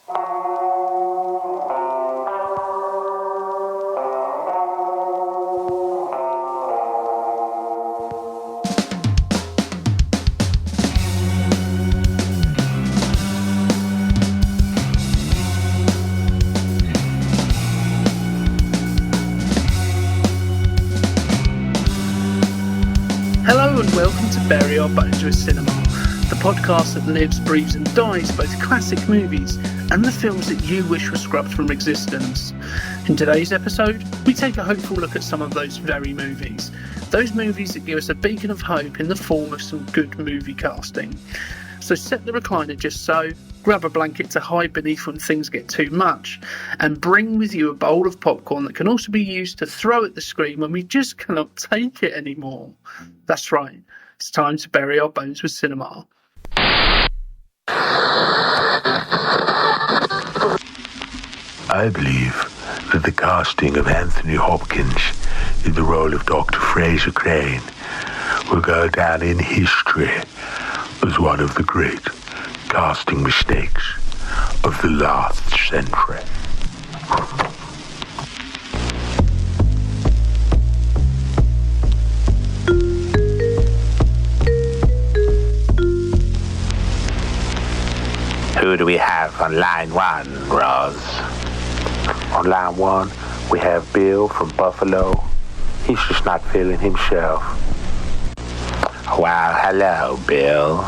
Hello and welcome to Bury Our Bones with Cinema, the podcast that lives, breathes and dies both classic movies and the films that you wish were scrubbed from existence. In today's episode, we take a hopeful look at some of those very movies. Those movies that give us a beacon of hope in the form of some good movie casting. So set the recliner just so, grab a blanket to hide beneath when things get too much, and bring with you a bowl of popcorn that can also be used to throw at the screen when we just cannot take it anymore. That's right, it's time to bury our bones with cinema. I believe that the casting of Anthony Hopkins in the role of Dr. Fraser Crane will go down in history as one of the great casting mistakes of the last century. Who do we have on line one, Roz? On line one, we have Bill from Buffalo. He's just not feeling himself. Well, hello, Bill.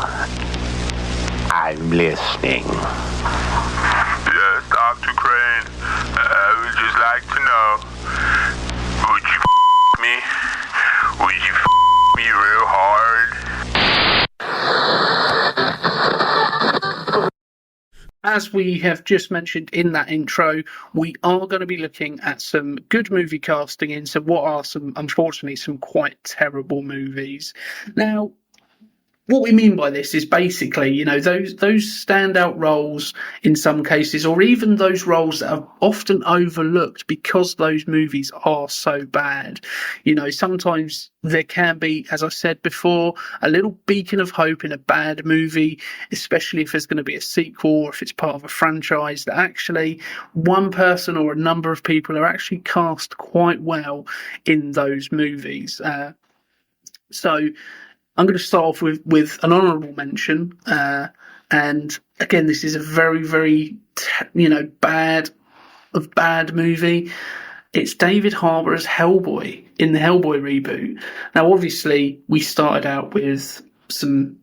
I'm listening. Yes, Dr. Crane. I would just like to know, would you me? Would you me real hard? As we have just mentioned in that intro, we are going to be looking at some good movie casting into what are unfortunately, some quite terrible movies. Now, what we mean by this is basically, those standout roles in some cases, or even those roles that are often overlooked because those movies are so bad. Sometimes there can be, as I said before, a little beacon of hope in a bad movie, especially if there's going to be a sequel or if it's part of a franchise, that actually one person or a number of people are actually cast quite well in those movies. So I'm going to start off with an honourable mention, and again, this is a very, very, bad movie. It's David Harbour as Hellboy in the Hellboy reboot. Now, obviously, we started out with some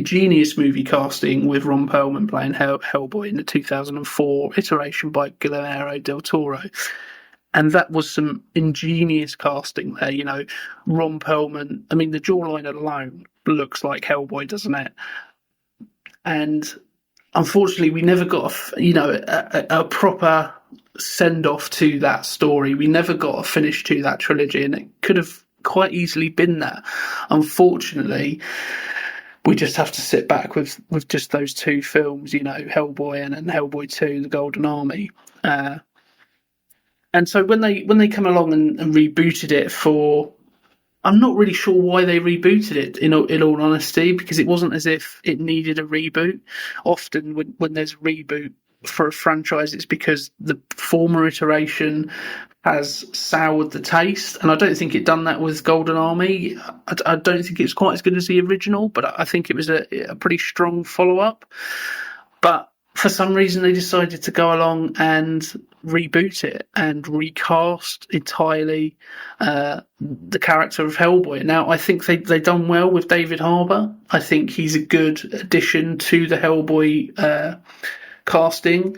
genius movie casting with Ron Perlman playing Hellboy in the 2004 iteration by Guillermo del Toro. And that was some ingenious casting there, Ron Perlman. I mean, the jawline alone looks like Hellboy, doesn't it? And unfortunately, we never got a proper send-off to that story. We never got a finish to that trilogy, and it could have quite easily been that. Unfortunately, we just have to sit back with just those two films, Hellboy and Hellboy 2, The Golden Army. And so when they come along and rebooted it I'm not really sure why they rebooted it, in all honesty, because it wasn't as if it needed a reboot. Often when there's a reboot for a franchise, it's because the former iteration has soured the taste, and I don't think it done that with Golden Army. I don't think it's quite as good as the original, but I think it was a pretty strong follow-up. But for some reason, they decided to go along and reboot it and recast entirely the character of Hellboy. Now, I think they done well with David Harbour. I think he's a good addition to the Hellboy casting.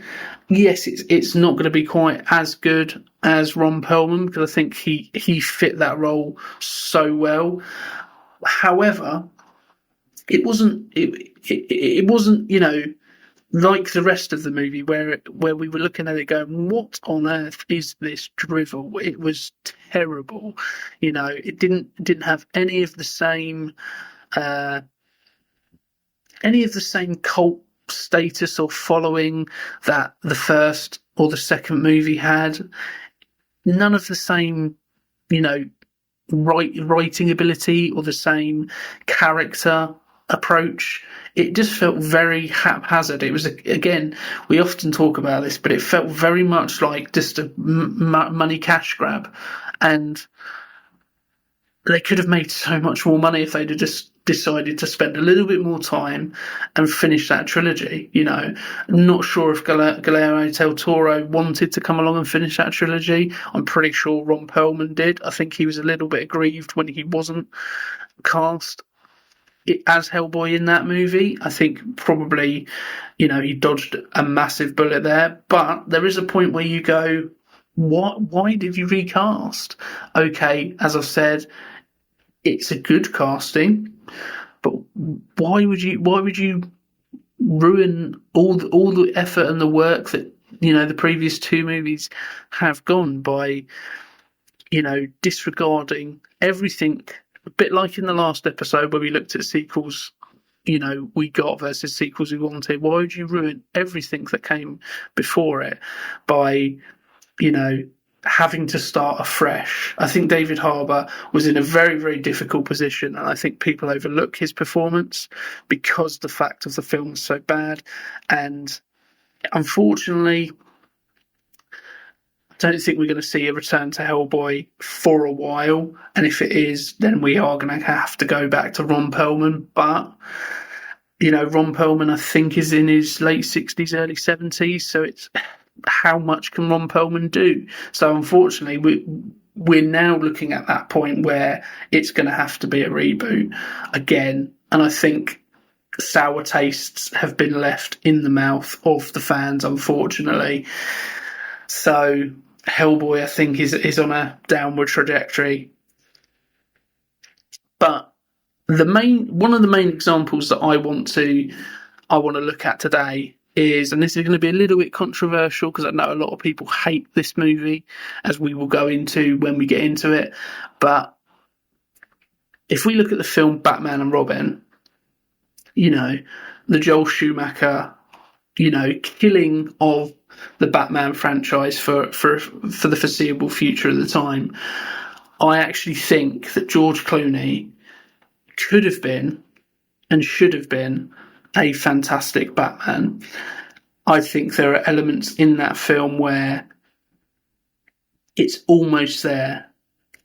Yes, it's not going to be quite as good as Ron Perlman, because I think he fit that role so well. However, it wasn't like the rest of the movie where we were looking at it going, what on earth is this drivel? It was terrible. It didn't have any of the same cult status or following that the first or the second movie had. None of the same, writing ability or the same character approach, it just felt very haphazard. It was, again, we often talk about this, but it felt very much like just a money cash grab. And they could have made so much more money if they'd have just decided to spend a little bit more time and finish that trilogy. I'm not sure if Guillermo del Toro wanted to come along and finish that trilogy. I'm pretty sure Ron Perlman did. I think he was a little bit aggrieved when he wasn't cast as Hellboy in that movie. I think probably, he dodged a massive bullet there. But there is a point where you go, why did you recast? Okay, as I've said, it's a good casting, but why would you ruin all the effort and the work that the previous two movies have gone by disregarding everything? A bit like in the last episode where we looked at sequels we got versus sequels we wanted. Why would you ruin everything that came before it by having to start afresh? I think David Harbour was in a very, very difficult position, and I think people overlook his performance because the fact of the film was so bad. And unfortunately, I don't think we're going to see a return to Hellboy for a while. And if it is, then we are going to have to go back to Ron Perlman. But Ron Perlman, I think, is in his late 60s, early 70s, so it's how much can Ron Perlman do? So unfortunately, we're now looking at that point where it's going to have to be a reboot again. And I think sour tastes have been left in the mouth of the fans, unfortunately. So Hellboy, I think, is on a downward trajectory. But one of the main examples that I want to look at today is, and this is going to be a little bit controversial because I know a lot of people hate this movie, as we will go into when we get into it. But if we look at the film Batman and Robin, the Joel Schumacher, killing of the Batman franchise for the foreseeable future of the time, I actually think that George Clooney could have been and should have been a fantastic Batman. I think there are elements in that film where it's almost there.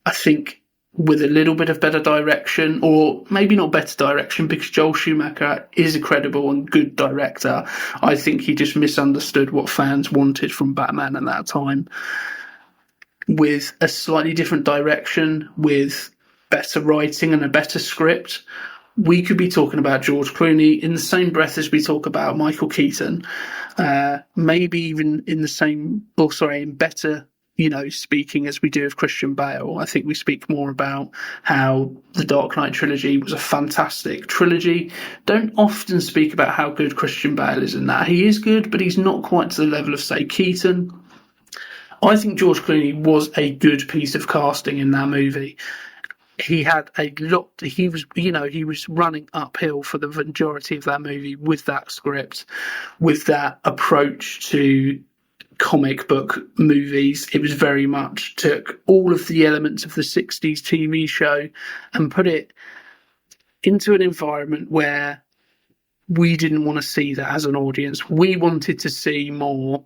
I think with a little bit of better direction, or maybe not better direction, because Joel Schumacher is a credible and good director. I think he just misunderstood what fans wanted from Batman at that time. With a slightly different direction, with better writing and a better script, we could be talking about George Clooney in the same breath as we talk about Michael Keaton, maybe even in better, speaking as we do of Christian Bale. I think we speak more about how the Dark Knight trilogy was a fantastic trilogy. Don't often speak about how good Christian Bale is in that. He is good, but he's not quite to the level of, say, Keaton. I think George Clooney was a good piece of casting in that movie. He had a lot. He was running uphill for the majority of that movie with that script, with that approach to comic book movies. It was very much took all of the elements of the 60s TV show and put it into an environment where we didn't want to see that as an audience. We wanted to see more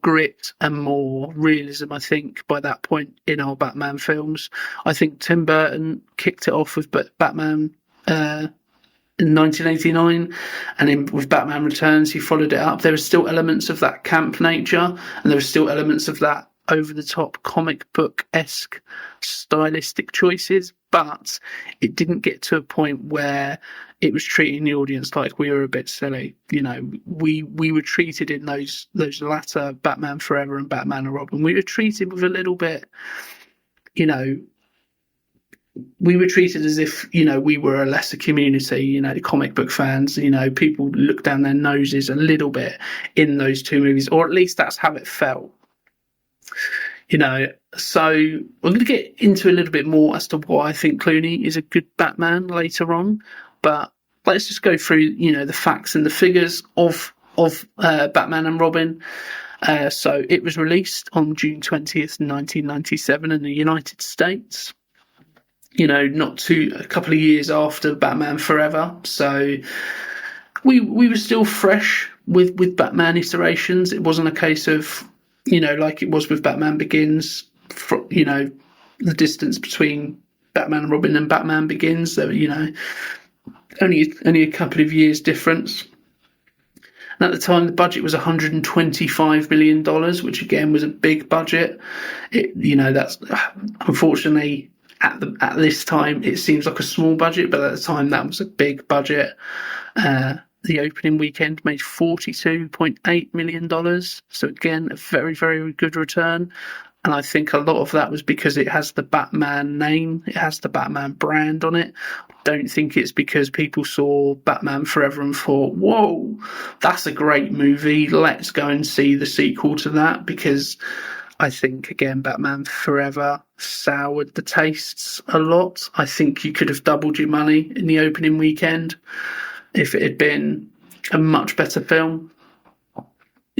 grit and more realism, I think, by that point in our Batman films. I think Tim Burton kicked it off with Batman in 1989, and then with Batman Returns, he followed it up. There were still elements of that camp nature, and there were still elements of that over-the-top comic book-esque stylistic choices, but it didn't get to a point where it was treating the audience like we were a bit silly. We were treated in those latter Batman Forever and Batman and Robin. We were treated with a little bit, we were treated as if, we were a lesser community, comic book fans, people looked down their noses a little bit in those two movies, or at least that's how it felt. So we're going to get into a little bit more as to why I think Clooney is a good Batman later on, but let's just go through, the facts and the figures of Batman and Robin. So it was released on June 20th, 1997 in the United States. a couple of years after Batman Forever. So we were still fresh with Batman iterations. It wasn't a case of, like it was with Batman Begins, the distance between Batman and Robin and Batman Begins. There were, only a couple of years difference. And at the time, the budget was $125 million, which again was a big budget. That's unfortunately at this time it seems like a small budget, but at the time that was a big budget. The opening weekend made $42.8 million. So again, a very, very good return. And I think a lot of that was because it has the Batman name, it has the Batman brand on it. I don't think it's because people saw Batman Forever and thought, whoa, that's a great movie, let's go and see the sequel to that, because I think, again, Batman Forever soured the tastes a lot. I think you could have doubled your money in the opening weekend if it had been a much better film.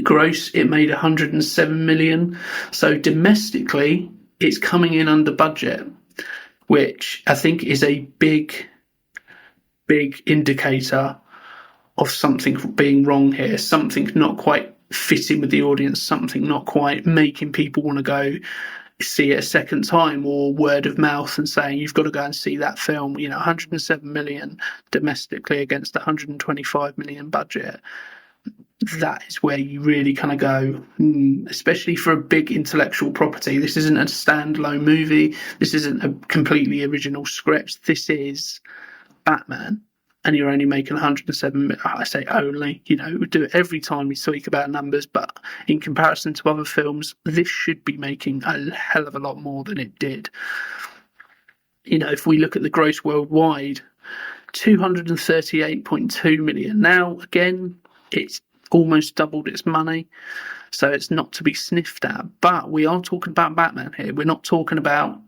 Gross, it made $107 million. So domestically, it's coming in under budget, which I think is a big, big indicator of something being wrong here, something not quite fitting with the audience, something not quite making people want to go see it a second time, or word of mouth and saying you've got to go and see that film. 107 million domestically against 125 million budget. That is where you really kind of go, especially for a big intellectual property. This isn't a standalone movie. This isn't a completely original script. This is Batman, and you're only making 107 million. I say only, we do it every time we speak about numbers, but in comparison to other films, this should be making a hell of a lot more than it did. If we look at the gross worldwide, 238.2 million. Now, again, it's almost doubled its money, so it's not to be sniffed at. But we are talking about Batman here. We're not talking about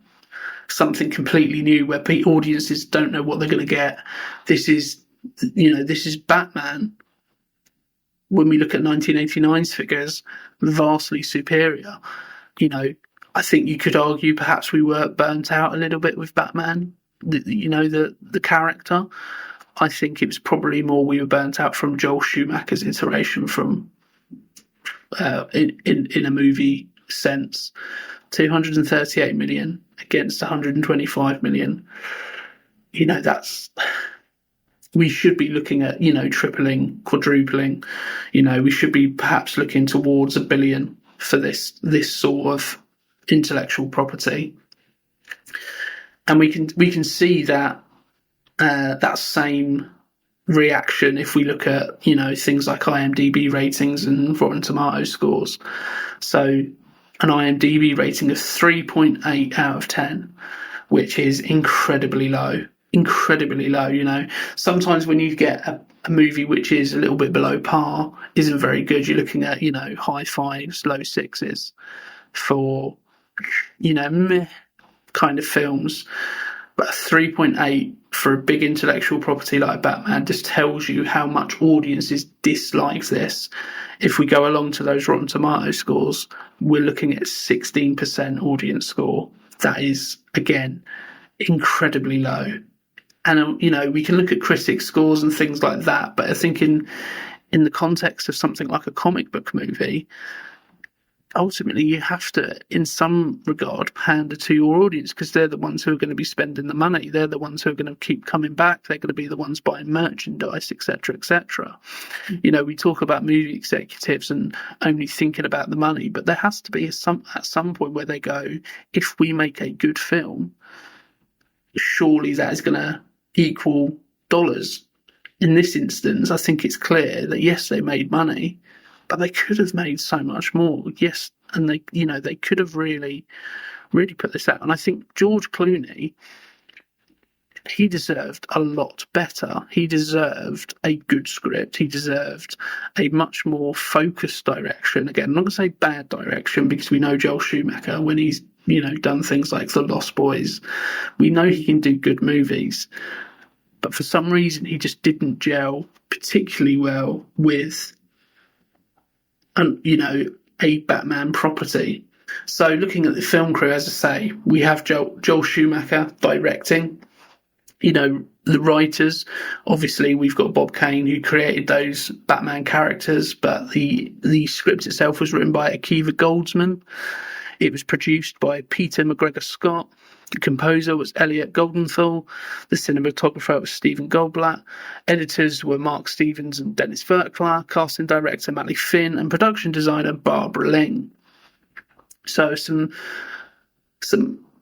something completely new where audiences don't know what they're going to get. This is Batman. When we look at 1989's figures, vastly superior. I think you could argue perhaps we were burnt out a little bit with Batman. The character. I think it was probably more we were burnt out from Joel Schumacher's iteration from in a movie sense. 238 million against 125 million. We should be looking at, tripling, quadrupling. We should be perhaps looking towards $1 billion for this sort of intellectual property. And we can see that that same reaction if we look at things like IMDb ratings and Rotten Tomatoes scores. So an IMDb rating of 3.8 out of 10, which is incredibly low. Sometimes when you get a movie which is a little bit below par, isn't very good, you're looking at high fives, low sixes for meh kind of films. But 3.8 for a big intellectual property like Batman just tells you how much audiences dislike this. If we go along to those Rotten Tomatoes scores, we're looking at 16% audience score. That is, again, incredibly low. And, we can look at critic scores and things like that, but I think in the context of something like a comic book movie, ultimately you have to, in some regard, pander to your audience, because they're the ones who are going to be spending the money. They're the ones who are going to keep coming back. They're going to be the ones buying merchandise, etc., etc. We talk about movie executives and only thinking about the money, but there has to be at some point where they go, if we make a good film, surely that is going to equal dollars. In this instance, I think it's clear that yes, they made money, but they could have made so much more. Yes, and they could have really, really put this out. And I think George Clooney, he deserved a lot better. He deserved a good script. He deserved a much more focused direction. Again, I'm not going to say bad direction, because we know Joel Schumacher, when he's done things like The Lost Boys, we know he can do good movies. But for some reason, he just didn't gel particularly well with a Batman property. So looking at the film crew, as I say, we have Joel Schumacher directing. You know, the writers, obviously we've got Bob Kane, who created those Batman characters, but the script itself was written by Akiva Goldsman. It was produced by Peter McGregor Scott. The composer was Elliot Goldenthal. The cinematographer was Stephen Goldblatt. Editors were Mark Stevens and Dennis Verklar. Casting director Mally Finn, and production designer Barbara Ling. So some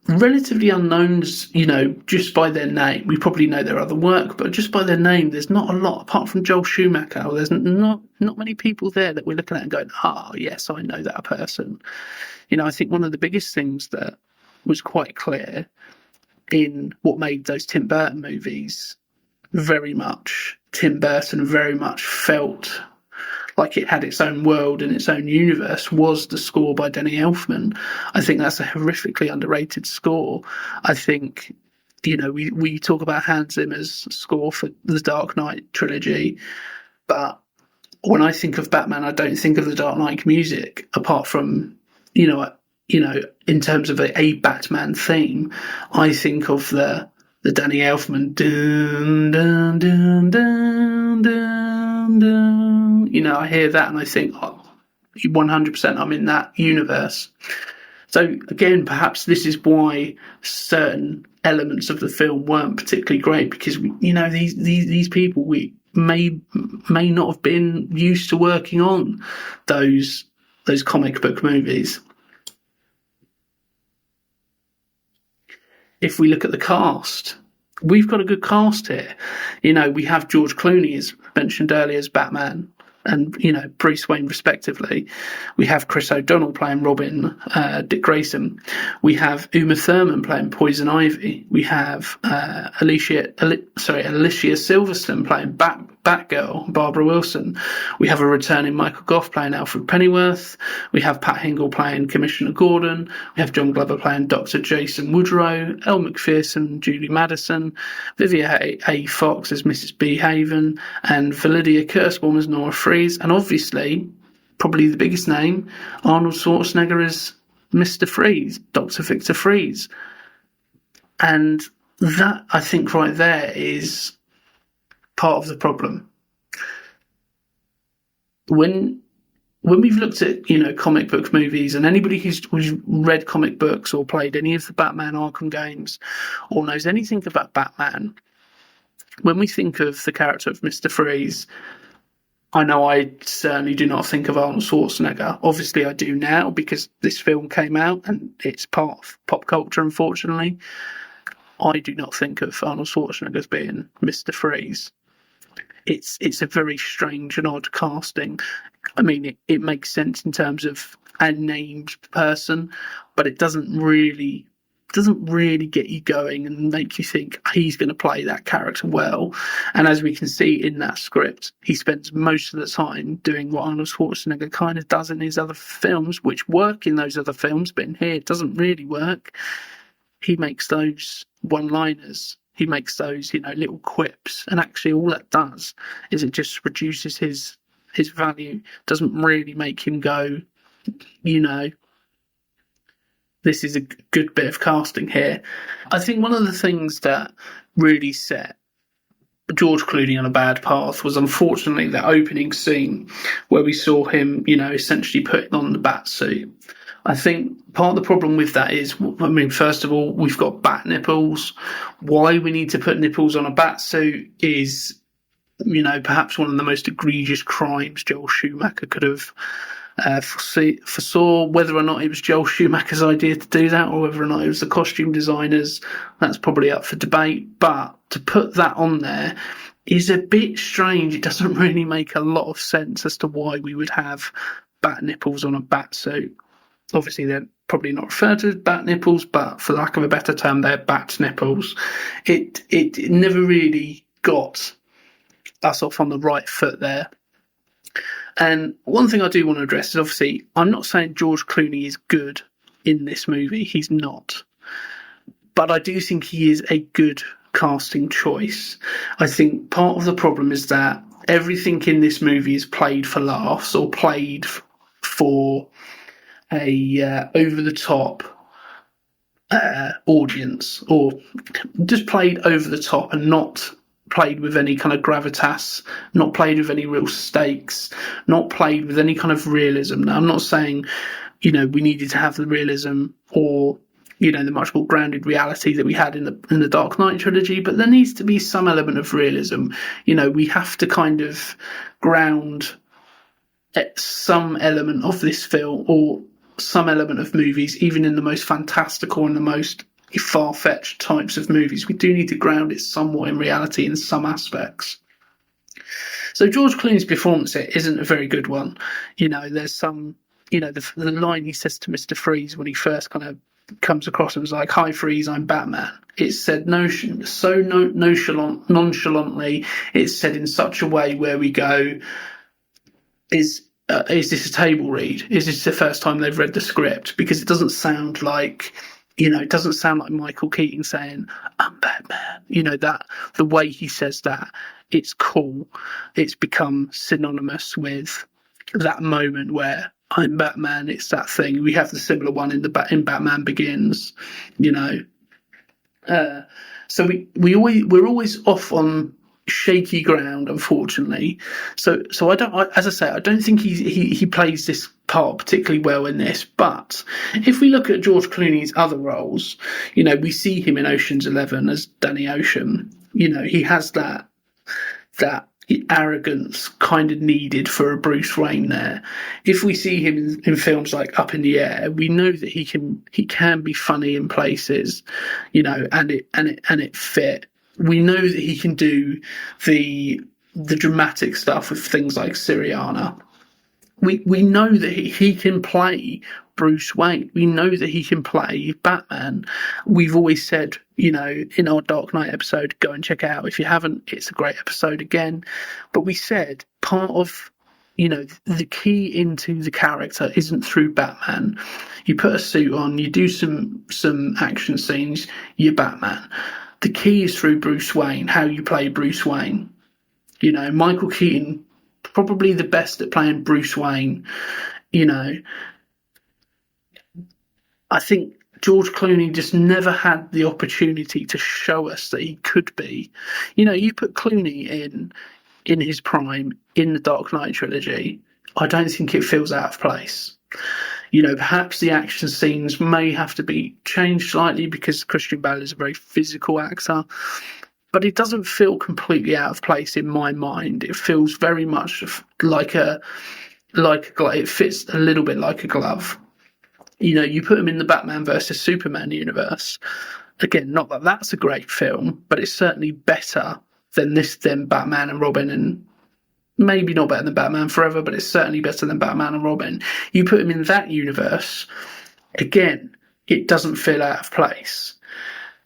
relatively unknowns, you know, just by their name. We probably know their other work, but just by their name, there's not a lot apart from Joel Schumacher. There's not many people there that we're looking at and going, yes, I know that person. You know, I think one of the biggest things that was quite clear in what made those Tim Burton movies very much Tim Burton, very much felt like it had its own world and its own universe, was the score by Danny Elfman. I think that's a horrifically underrated score. I think, you know, we talk about Hans Zimmer's score for the Dark Knight trilogy, but when I think of Batman, I don't think of the Dark Knight music, apart from, you know, in terms of a Batman theme. I think of the Danny Elfman, dun, dun, dun, dun, dun, dun. You know, I hear that and I think, 100% I'm in that universe. So again, perhaps this is why certain elements of the film weren't particularly great, because, you know, these people we may not have been used to working on those comic book movies. If we look at the cast, we've got a good cast here. You know, we have George Clooney, as mentioned earlier, as Batman, and, you know, Bruce Wayne respectively. We have Chris O'Donnell playing Robin, Dick Grayson. We have Uma Thurman playing Poison Ivy. We have Alicia Silverstone playing Batgirl, Barbara Wilson. We have a returning Michael Gough playing Alfred Pennyworth. We have Pat Hingle playing Commissioner Gordon. We have John Glover playing Dr. Jason Woodrow. Elle Macpherson, Julie Madison. Vivian A. Fox as Mrs. Behaven. And Validia Kursborn as Nora Freeze. And obviously, probably the biggest name, Arnold Schwarzenegger as Mr. Freeze, Dr. Victor Freeze. And that, I think, right there is part of the problem. When we've looked at, you know, comic book movies, and anybody who's read comic books or played any of the Batman Arkham games or knows anything about Batman, when we think of the character of Mr. Freeze, I know I certainly do not think of Arnold Schwarzenegger. Obviously I do now, because this film came out and it's part of pop culture, unfortunately. I do not think of Arnold Schwarzenegger as being Mr. Freeze. It's a very strange and odd casting. I mean, it makes sense in terms of a named person, but it doesn't really get you going and make you think he's going to play that character well. And as we can see in that script, he spends most of the time doing what Arnold Schwarzenegger kind of does in his other films, which work in those other films, but in here it doesn't really work. He makes those one-liners. He makes those, you know, little quips, and actually all that does is it just reduces his value. Doesn't really make him go, you know, this is a good bit of casting here. I think one of the things that really set George Clooney on a bad path was, unfortunately, that opening scene where we saw him, you know, essentially putting on the bat suit. I think part of the problem with that is, I mean, first of all, we've got bat nipples. Why we need to put nipples on a bat suit is, you know, perhaps one of the most egregious crimes Joel Schumacher could have foresaw. Whether or not it was Joel Schumacher's idea to do that, or whether or not it was the costume designers, that's probably up for debate. But to put that on there is a bit strange. It doesn't really make a lot of sense as to why we would have bat nipples on a bat suit. Obviously, they're probably not referred to as bat nipples, but for lack of a better term, they're bat nipples. It never really got us off on the right foot there. And one thing I do want to address is, obviously, I'm not saying George Clooney is good in this movie. He's not. But I do think he is a good casting choice. I think part of the problem is that everything in this movie is played for laughs, or played for a over the top audience, or just played over the top and not played with any kind of gravitas, not played with any real stakes, not played with any kind of realism. Now, I'm not saying, we needed to have the realism or, the much more grounded reality that we had in the Dark Knight trilogy, but there needs to be some element of realism. We have to kind of ground some element of this film or some element of movies, even in the most fantastical and the most far-fetched types of movies. We do need to ground it somewhat in reality in some aspects. So George Clooney's performance here isn't a very good one. There's some, the line he says to Mr. Freeze when he first kind of comes across and was like, "Hi Freeze, I'm Batman." It's said nonchalantly. It's said in such a way where we go, is this a table read? Is this the first time they've read the script? Because it doesn't sound like, it doesn't sound like Michael Keaton saying, "I'm Batman." That the way he says that, it's cool. It's become synonymous with that moment where I'm Batman. It's that thing. We have the similar one in Batman Begins. So we're always off on shaky ground, unfortunately. So I don't think he plays this part particularly well in this. But if we look at George Clooney's other roles, we see him in Ocean's 11 as Danny Ocean. He has that arrogance kind of needed for a Bruce Wayne there. If we see him in films like Up in the Air, we know that he can be funny in places, and it fit. We know that he can do the dramatic stuff with things like Syriana. We know that he can play Bruce Wayne. We know that he can play Batman. We've always said, in our Dark Knight episode, go and check it out. If you haven't, it's a great episode again. But we said part of, the key into the character isn't through Batman. You put a suit on, you do some action scenes, you're Batman. The key is through Bruce Wayne, how you play Bruce Wayne. Michael Keaton, probably the best at playing Bruce Wayne. I think George Clooney just never had the opportunity to show us that he could be. You put Clooney in his prime in the Dark Knight trilogy, I don't think it feels out of place. Perhaps the action scenes may have to be changed slightly because Christian Bale is a very physical actor, but it doesn't feel completely out of place in my mind. It feels very much like a glove. It fits a little bit like a glove. You put him in the Batman versus Superman universe. Again, not that that's a great film, but it's certainly better than Batman and Robin, and maybe not better than Batman Forever, but it's certainly better than Batman and Robin. You put him in that universe, again, it doesn't feel out of place.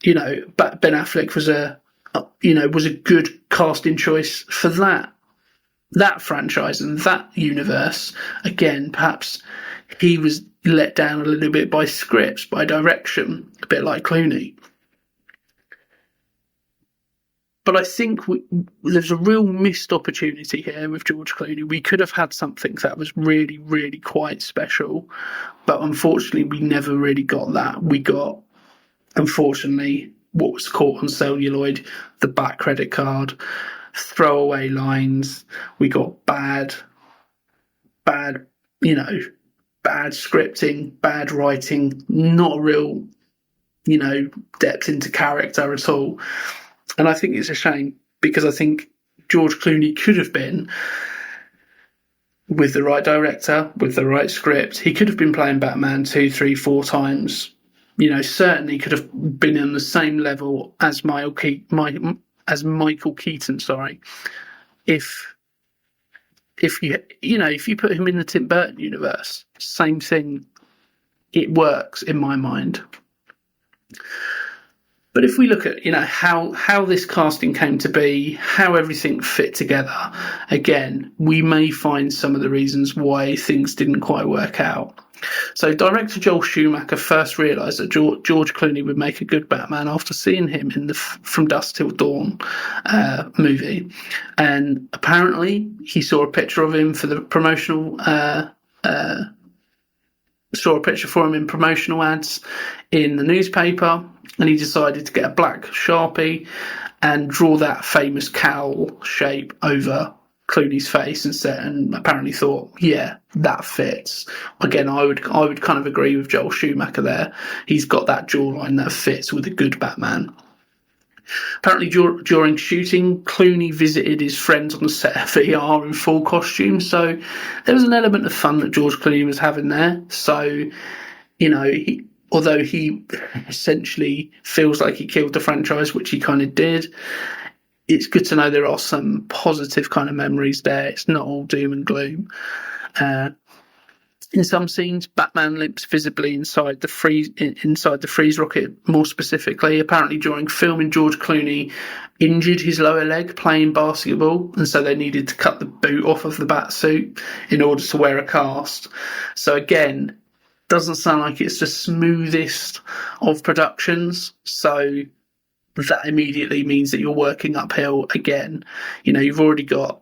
But Ben Affleck was a good casting choice for that franchise and that universe. Again, perhaps he was let down a little bit by scripts, by direction, a bit like Clooney. But I think there's a real missed opportunity here with George Clooney. We could have had something that was really, really quite special, but unfortunately we never really got that. We got, unfortunately, what was caught on celluloid, the back credit card, throwaway lines. We got bad scripting, bad writing, not a real, depth into character at all. And I think it's a shame, because I think George Clooney could have been, with the right director, with the right script, he could have been playing Batman 2, 3, 4 times. Certainly could have been on the same level as Michael Keaton. If you put him in the Tim Burton universe, same thing. It works in my mind. But if we look at, how this casting came to be, how everything fit together, again, we may find some of the reasons why things didn't quite work out. So director Joel Schumacher first realised that George Clooney would make a good Batman after seeing him in the From Dusk Till Dawn movie. And apparently he saw a picture of him for the promotional saw a picture for him in promotional ads in the newspaper, and he decided to get a black Sharpie and draw that famous cowl shape over Clooney's face and apparently thought, yeah, that fits. Again, I would kind of agree with Joel Schumacher there. He's got that jawline that fits with a good Batman. Apparently, during shooting, Clooney visited his friends on the set of ER in full costume, so there was an element of fun that George Clooney was having there. So, although he essentially feels like he killed the franchise, which he kind of did, it's good to know there are some positive kind of memories there. It's not all doom and gloom. In some scenes, Batman limps visibly inside the freeze rocket. More specifically, apparently during filming, George Clooney injured his lower leg playing basketball, and so they needed to cut the boot off of the Batsuit in order to wear a cast. So again, doesn't sound like it's the smoothest of productions. So that immediately means that you're working uphill again. You've already got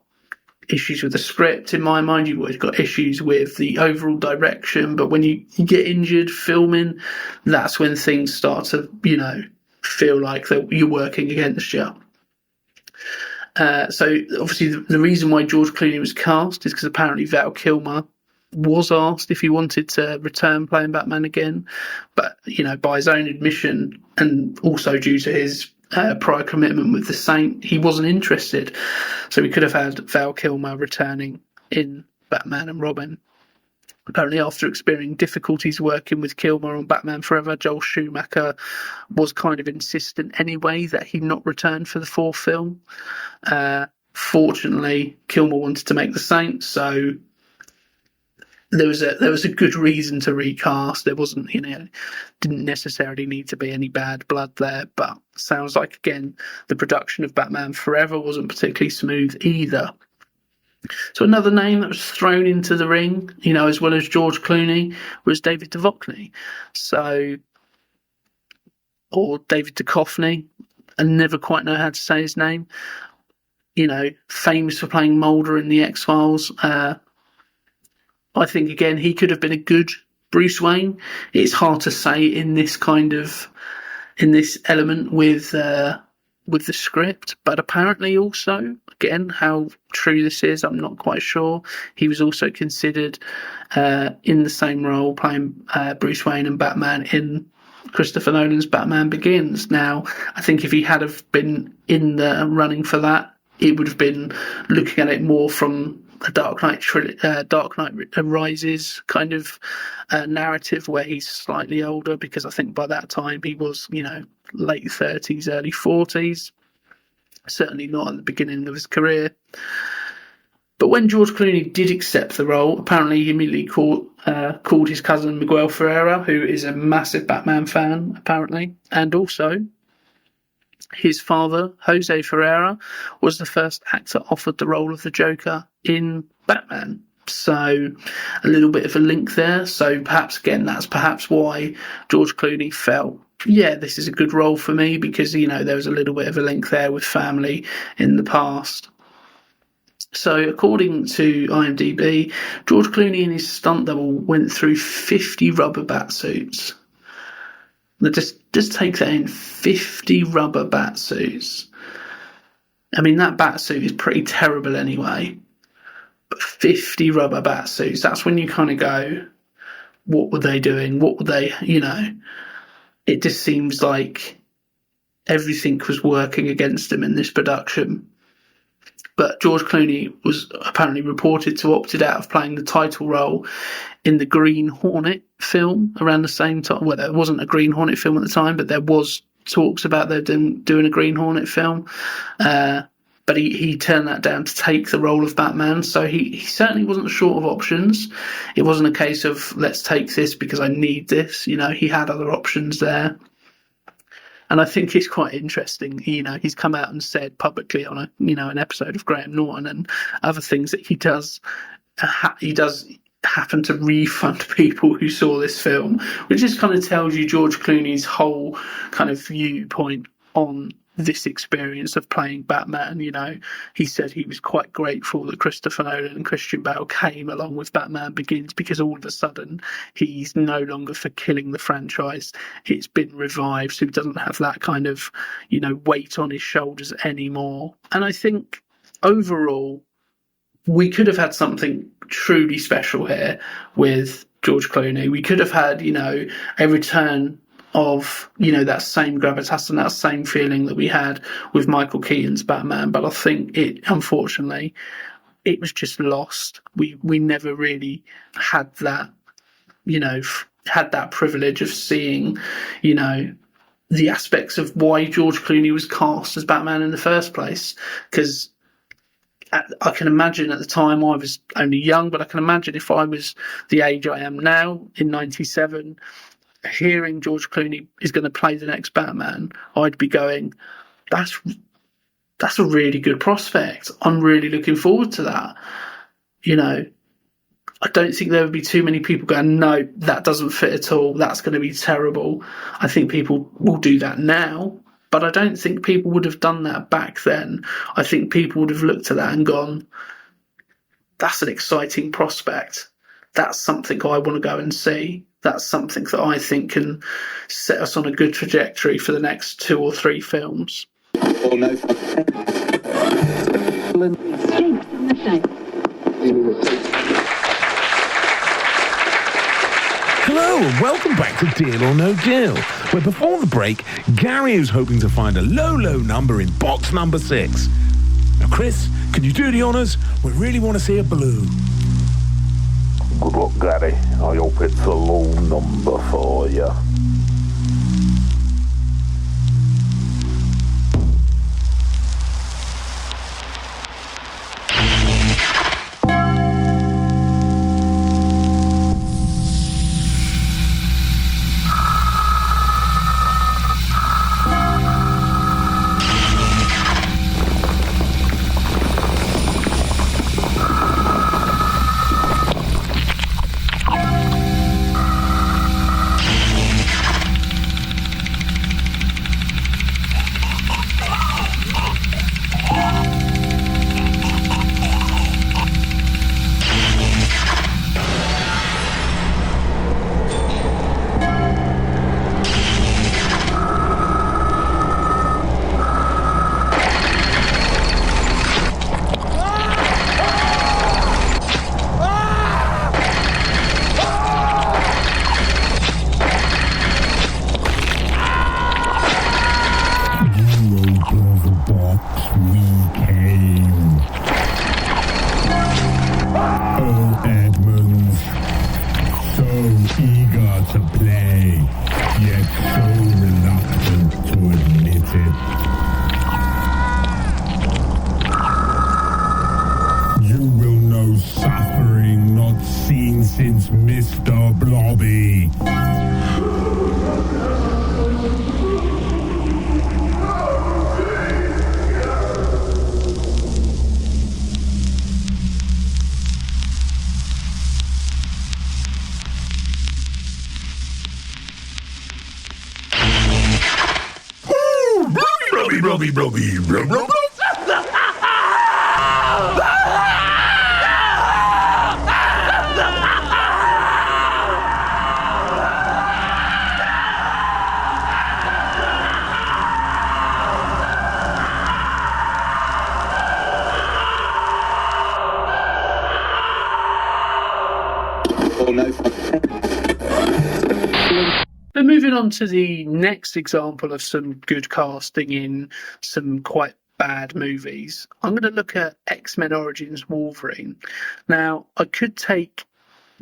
issues with the script, in my mind. You've always got issues with the overall direction, but when you get injured filming, that's when things start to, feel like that you're working against you. So obviously the reason why George Clooney was cast is because apparently Val Kilmer was asked if he wanted to return playing Batman again, but by his own admission, and also due to his prior commitment with the Saint, he wasn't interested. So we could have had Val Kilmer returning in Batman and Robin. Apparently, after experiencing difficulties working with Kilmer on Batman Forever, Joel Schumacher was kind of insistent anyway that he not return for the fourth film. Fortunately, Kilmer wanted to make the Saint, so there was a good reason to recast. There wasn't, didn't necessarily need to be any bad blood there, but sounds like, again, the production of Batman Forever wasn't particularly smooth either. So another name that was thrown into the ring, as well as George Clooney, was David Duchovny. Or David Duchovny. I never quite know how to say his name. Famous for playing Mulder in The X-Files. I think, again, he could have been a good Bruce Wayne. It's hard to say in this element with the script, but apparently also, again, how true this is, I'm not quite sure. He was also considered in the same role playing Bruce Wayne and Batman in Christopher Nolan's Batman Begins. Now, I think if he had have been in the running for that, it would have been looking at it more from a Dark Knight Rises kind of narrative, where he's slightly older, because I think by that time he was, late 30s, early 40s. Certainly not at the beginning of his career. But when George Clooney did accept the role, apparently he immediately called his cousin Miguel Ferreira, who is a massive Batman fan, apparently, and also his father, Jose Ferreira, was the first actor offered the role of the Joker in Batman. So a little bit of a link there. So perhaps, again, that's perhaps why George Clooney felt, yeah, this is a good role for me, because, there was a little bit of a link there with family in the past. So according to IMDb, George Clooney and his stunt double went through 50 rubber bat suits. Now just take that in, 50 rubber bat suits. I mean, that bat suit is pretty terrible anyway. But 50 rubber bat suits, that's when you kind of go, what were they doing? What were they, It just seems like everything was working against him in this production. But George Clooney was apparently reported to opted out of playing the title role in the Green Hornet film around the same time. Well, there wasn't a Green Hornet film at the time, but there was talks about them doing a Green Hornet film. But he turned that down to take the role of Batman. So he certainly wasn't short of options. It wasn't a case of, let's take this because I need this. He had other options there. And I think it's quite interesting. He's come out and said publicly on an episode of Graham Norton and other things that he does happen to refund people who saw this film, which just kind of tells you George Clooney's whole kind of viewpoint on this experience of playing Batman. You know, he said he was quite grateful that Christopher Nolan and Christian Bale came along with Batman Begins, because all of a sudden he's no longer for killing the franchise. It's been revived, so he doesn't have that kind of, you know, weight on his shoulders anymore. And I think overall, we could have had something truly special here with George Clooney. We could have had, you know, a return of, you know, that same gravitas and that same feeling that we had with Michael Keaton's Batman. But I think unfortunately, it was just lost. We never really had that, you know, had that privilege of seeing, you know, the aspects of why George Clooney was cast as Batman in the first place. Because I can imagine at the time, I was only young, but I can imagine if I was the age I am now in 97, hearing George Clooney is going to play the next Batman, I'd be going, that's a really good prospect. I'm really looking forward to that. You know, I don't think there would be too many people going, no, that doesn't fit at all. That's going to be terrible. I think people will do that now. But I don't think people would have done that back then. I think people would have looked at that and gone, that's an exciting prospect. That's something I want to go and see. That's something that I think can set us on a good trajectory for the next 2 or 3 films. Oh, no. Hello and welcome back to Deal or No Deal, where before the break, Gary is hoping to find a low number in box number 6. Now, Chris, can you do the honours? We really want to see a blue. Good luck, Gary. I hope it's a low number for you. Since Mr. Blobby. Blobby. But moving on to the next example of some good casting in some quite bad movies, I'm going to look at X-Men Origins Wolverine. Now, I could take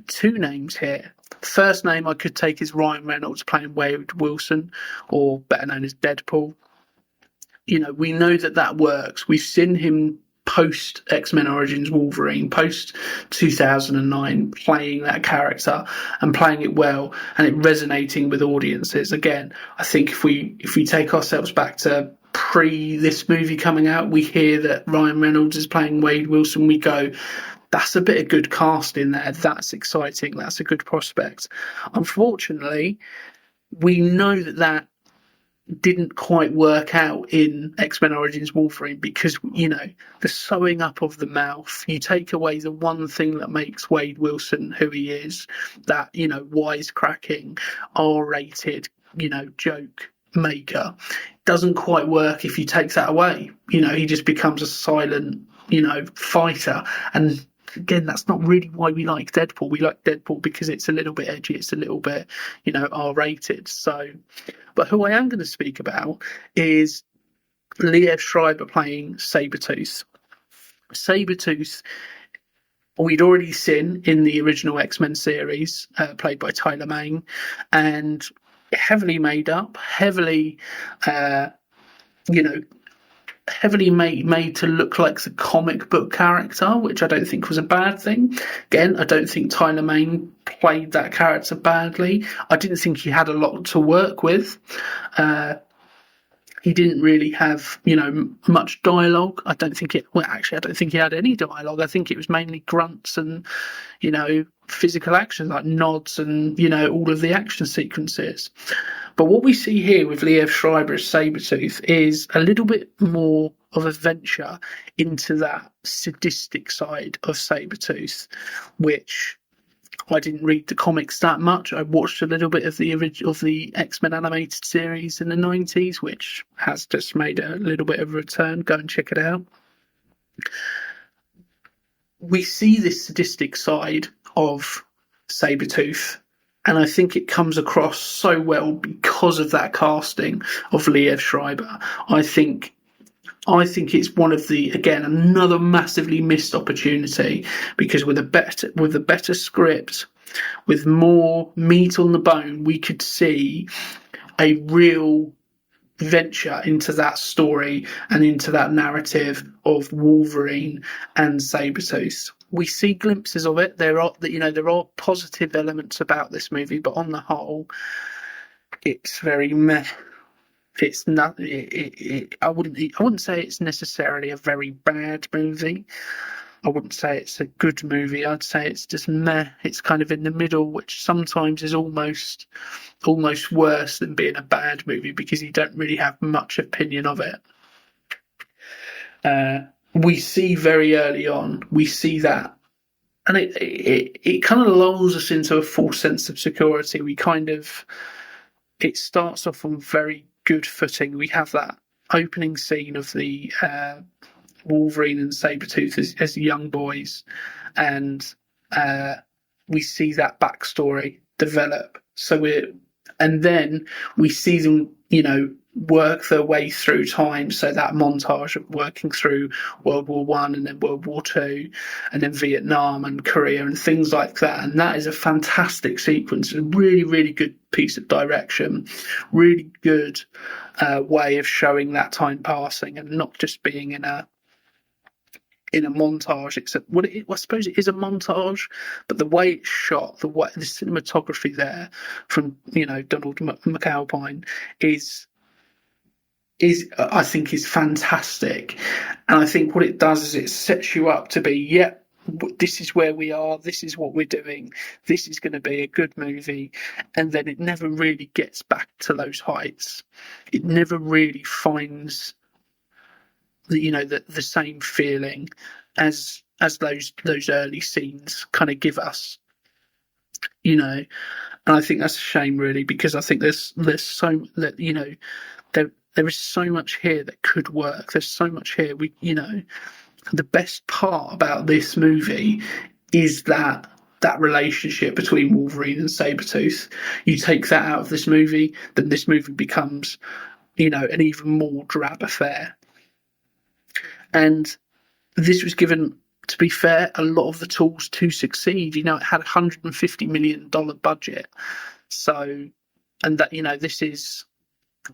2 names here. The first name I could take is Ryan Reynolds playing Wade Wilson, or better known as Deadpool. You know, we know that works. We've seen him post X-Men Origins Wolverine, post 2009, playing that character and playing it well, and it resonating with audiences. Again, I think if we take ourselves back to pre this movie coming out, we hear that Ryan Reynolds is playing Wade Wilson, we go, that's a bit of good cast in there. That's exciting. That's a good prospect. Unfortunately, we know that didn't quite work out in X-Men Origins Wolverine because, the sewing up of the mouth, you take away the one thing that makes Wade Wilson who he is, that, wisecracking, R-rated, joke maker. Doesn't quite work if you take that away. He just becomes a silent, fighter. And again, that's not really why we like Deadpool. We like Deadpool because it's a little bit edgy, it's a little bit, R-rated. So, but who I am going to speak about is Liev Schreiber playing Sabretooth. Sabretooth, we'd already seen in the original X-Men series, played by Tyler Mane, and heavily made up, heavily made to look like the comic book character, which I don't think was a bad thing. Again, I don't think Tyler Mane played that character badly. I didn't think he had a lot to work with. He didn't really have, much dialogue. I don't think he had any dialogue. I think it was mainly grunts and, physical actions like nods and, all of the action sequences. But what we see here with Liev Schreiber as Sabretooth is a little bit more of a venture into that sadistic side of Sabretooth, which I didn't read the comics that much. I watched a little bit of the X-Men animated series in the 90s, which has just made a little bit of a return. Go and check it out. We see this sadistic side of Sabretooth, and I think it comes across so well because of that casting of Liev Schreiber. I think it's one of another massively missed opportunity, because with a better script, with more meat on the bone, we could see a real venture into that story and into that narrative of Wolverine and Sabretooth. We see glimpses of it. There are positive elements about this movie, but on the whole, it's very meh. It's not. I wouldn't say it's necessarily a very bad movie. I wouldn't say it's a good movie. I'd say it's just meh. It's kind of in the middle, which sometimes is almost worse than being a bad movie, because you don't really have much opinion of it. We see very early on, that, and it kind of lulls us into a false sense of security. It starts off on very good footing. We have that opening scene of the Wolverine and Sabretooth as young boys, and we see that backstory develop. And then we see them, work their way through time. So that montage of working through World War One and then World War Two, and then Vietnam and Korea and things like that. And that is a fantastic sequence, a really, really good piece of direction, really good way of showing that time passing and not just being in a montage, except I suppose it is a montage, but the way it's shot, the cinematography there from Donald McAlpine is I think is fantastic. And I think what it does is it sets you up to be, this is where we are, this is what we're doing, this is going to be a good movie. And then it never really gets back to those heights. It never really finds the same feeling as those early scenes kind of give us, and I think that's a shame, really, because I think there's so that there is so much here that could work. There's so much here. The best part about this movie is that relationship between Wolverine and Sabretooth. You take that out of this movie, then this movie becomes, an even more drab affair. And this was given, to be fair, a lot of the tools to succeed. It had $150 million budget. So, and that, this is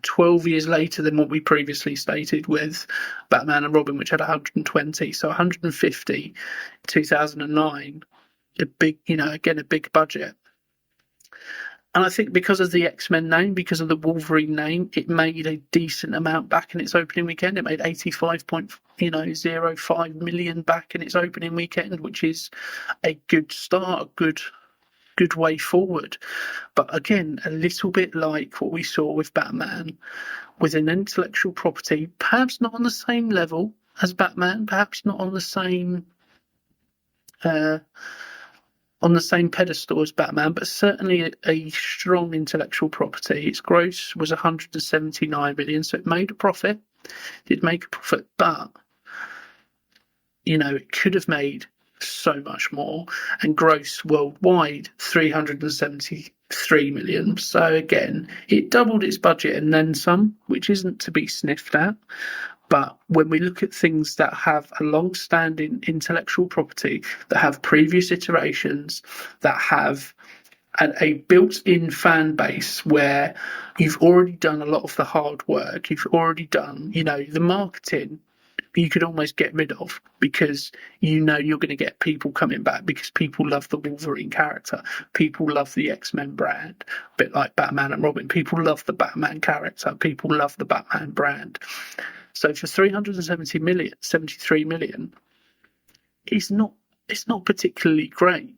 12 years later than what we previously stated with Batman and Robin, which had 120. So 150, 2009, a big, again, a big budget. And I think because of the X-Men name, because of the Wolverine name, it made a decent amount back in its opening weekend. It made 85.05 million back in its opening weekend, which is a good start, a good good way forward. But again, a little bit like what we saw with Batman, with an intellectual property, perhaps not on the same level as Batman, perhaps not on the same pedestal as Batman, but certainly a strong intellectual property. Its gross was 179 million, so it made a profit. It did make a profit, but it could have made so much more. And gross worldwide, 373 million. So again, it doubled its budget and then some, which isn't to be sniffed at. But when we look at things that have a long-standing intellectual property, that have previous iterations, that have a built-in fan base where you've already done a lot of the hard work, you've already done, the marketing, you could almost get rid of, because you're going to get people coming back because people love the Wolverine character. People love the X-Men brand, a bit like Batman and Robin. People love the Batman character. People love the Batman brand. So for 73 million, it's not particularly great.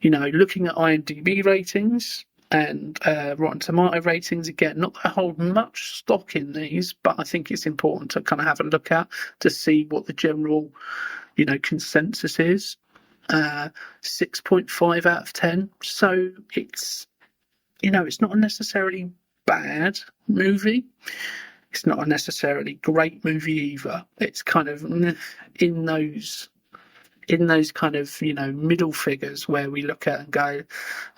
Looking at IMDb ratings and Rotten Tomato ratings, again, not that I hold much stock in these, but I think it's important to kind of have a look at to see what the general, consensus is. 6.5 out of 10. So it's not a necessarily bad movie. It's not a necessarily great movie either. It's kind of in those kind of middle figures where we look at and go,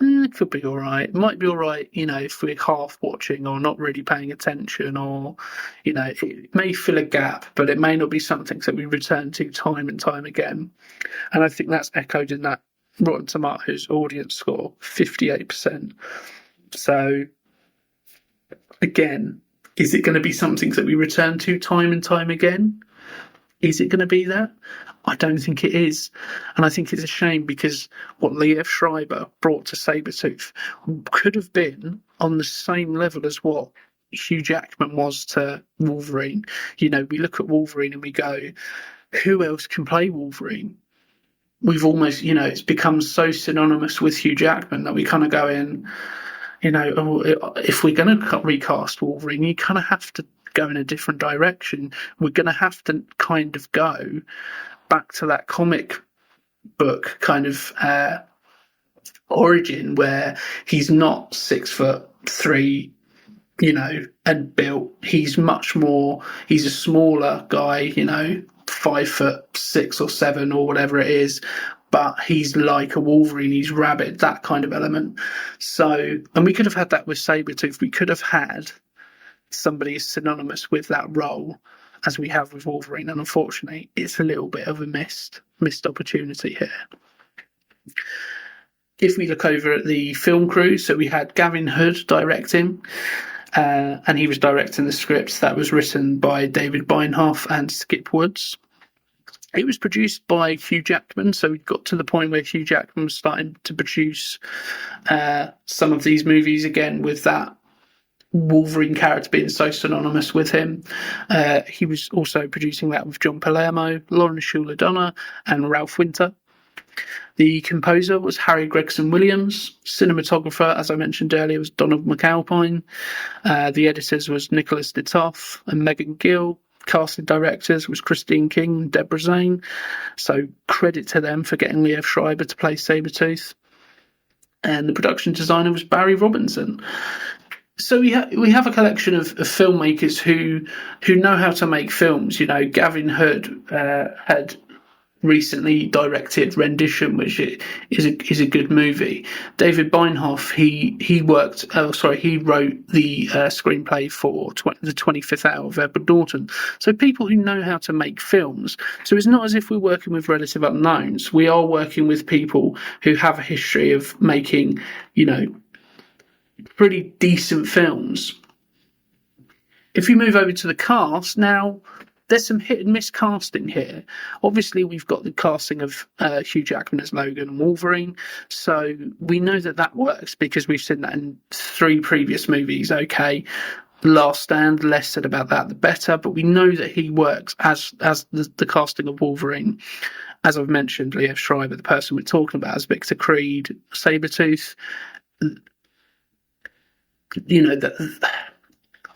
it could be all right. It might be all right, if we're half watching or not really paying attention, or it may fill a gap, but it may not be something that we return to time and time again. And I think that's echoed in that Rotten Tomatoes audience score, 58%. So again, is it going to be something that we return to time and time again? Is it going to be that? I don't think it is. And I think it's a shame, because what Liev Schreiber brought to Sabretooth could have been on the same level as what Hugh Jackman was to Wolverine. We look at Wolverine and we go, who else can play Wolverine? We've almost, it's become so synonymous with Hugh Jackman that we kind of go in, if we're going to recast Wolverine, you kind of have to go in a different direction. We're going to have to kind of go back to that comic book kind of origin, where he's not 6'3", and built. He's much more, he's a smaller guy, 5'6" or 7 or whatever it is, but he's like a Wolverine, he's rabid, that kind of element. So, and we could have had that with Sabretooth. We could have had somebody synonymous with that role as we have with Wolverine, and unfortunately it's a little bit of a missed opportunity here. If we look over at the film crew, so we had Gavin Hood directing, and he was directing the script that was written by David Beinhoff and Skip Woods. It was produced by Hugh Jackman, so we got to the point where Hugh Jackman was starting to produce some of these movies again, with that Wolverine character being so synonymous with him. He was also producing that with John Palermo, Lauren Shuler-Donner, and Ralph Winter. The composer was Harry Gregson Williams. Cinematographer, as I mentioned earlier, was Donald McAlpine. The editors was Nicholas Ditoff and Megan Gill. Casting directors was Christine King and Deborah Zane. So credit to them for getting Liev Schreiber to play Sabretooth. And the production designer was Barry Robinson. So we have a collection of filmmakers who know how to make films. Gavin Hood had recently directed Rendition, which is a good movie. David Beinhoff, he wrote the screenplay for the 25th Hour of Edward Norton. So people who know how to make films. So it's not as if we're working with relative unknowns. We are working with people who have a history of making, pretty decent films. If you move over to the cast now, there's some hit and miss casting here. Obviously, we've got the casting of Hugh Jackman as Logan and Wolverine, so we know that works because we've seen that in 3 previous movies. Okay, Last Stand, the less said about that, the better. But we know that he works as the casting of Wolverine. As I've mentioned, Liev Schreiber, the person we're talking about, as Victor Creed, Sabretooth.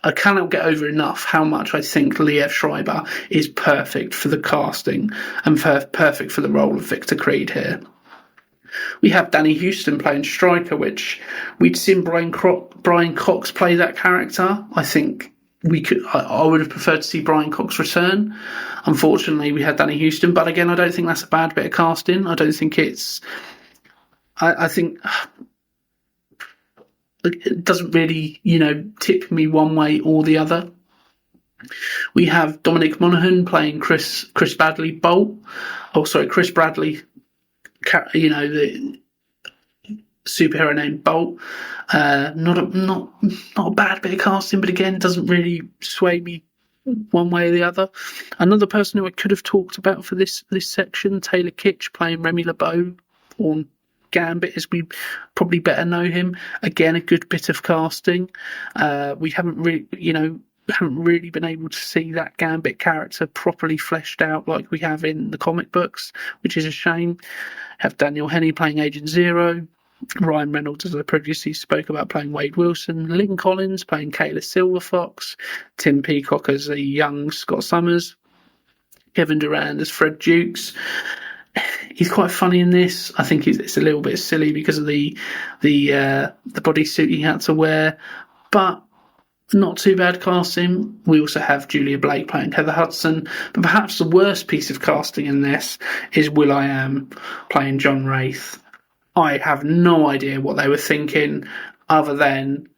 I cannot get over enough how much I think Liev Schreiber is perfect for the casting and perfect for the role of Victor Creed here. We have Danny Huston playing Stryker, which we'd seen Brian Cox play that character. I think I would have preferred to see Brian Cox return. Unfortunately, we had Danny Huston, but again, I don't think that's a bad bit of casting. I don't think it's. I think it doesn't really, tip me one way or the other. We have Dominic Monaghan playing Chris Bradley Bolt. Chris Bradley, the superhero named Bolt. Not a bad bit of casting, but again, doesn't really sway me one way or the other. Another person who I could have talked about for this section, Taylor Kitsch playing Remy LeBeau, or Gambit as we probably better know him. Again, a good bit of casting. We haven't really been able to see that Gambit character properly fleshed out like we have in the comic books, which is a shame. Have Daniel Henney playing Agent Zero, Ryan Reynolds, as I previously spoke about, playing Wade Wilson, Lynn Collins playing Kayla Silverfox, Tim Peacock as a young Scott Summers, Kevin Durand as Fred Dukes. He's quite funny in this. I think it's a little bit silly because of the bodysuit he had to wear, but not too bad casting. We also have Julia Blake playing Heather Hudson, but perhaps the worst piece of casting in this is will.i.am playing John Wraith. I have no idea what they were thinking, other than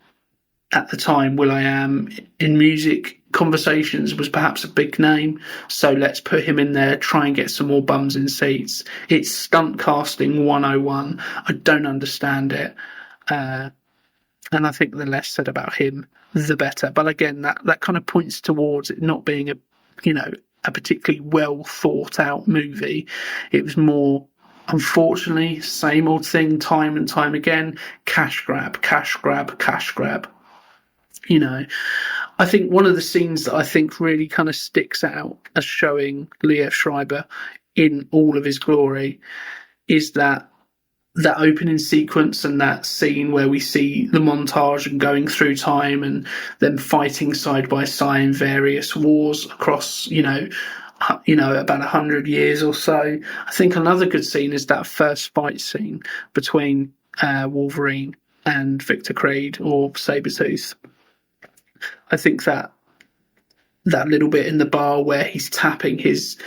at the time will.i.am in music conversations was perhaps a big name, so let's put him in there, try and get some more bums in seats. It's stunt casting 101. I don't understand it, and I think the less said about him, the better. But again, that kind of points towards it not being a particularly well thought out movie. It was more, unfortunately, same old thing time and time again. Cash grab. I think one of the scenes that I think really kind of sticks out as showing Liev Schreiber in all of his glory is that opening sequence and that scene where we see the montage and going through time and them fighting side by side in various wars across, about 100 years or so. I think another good scene is that first fight scene between Wolverine and Victor Creed, or Sabretooth. I think that little bit in the bar where he's tapping his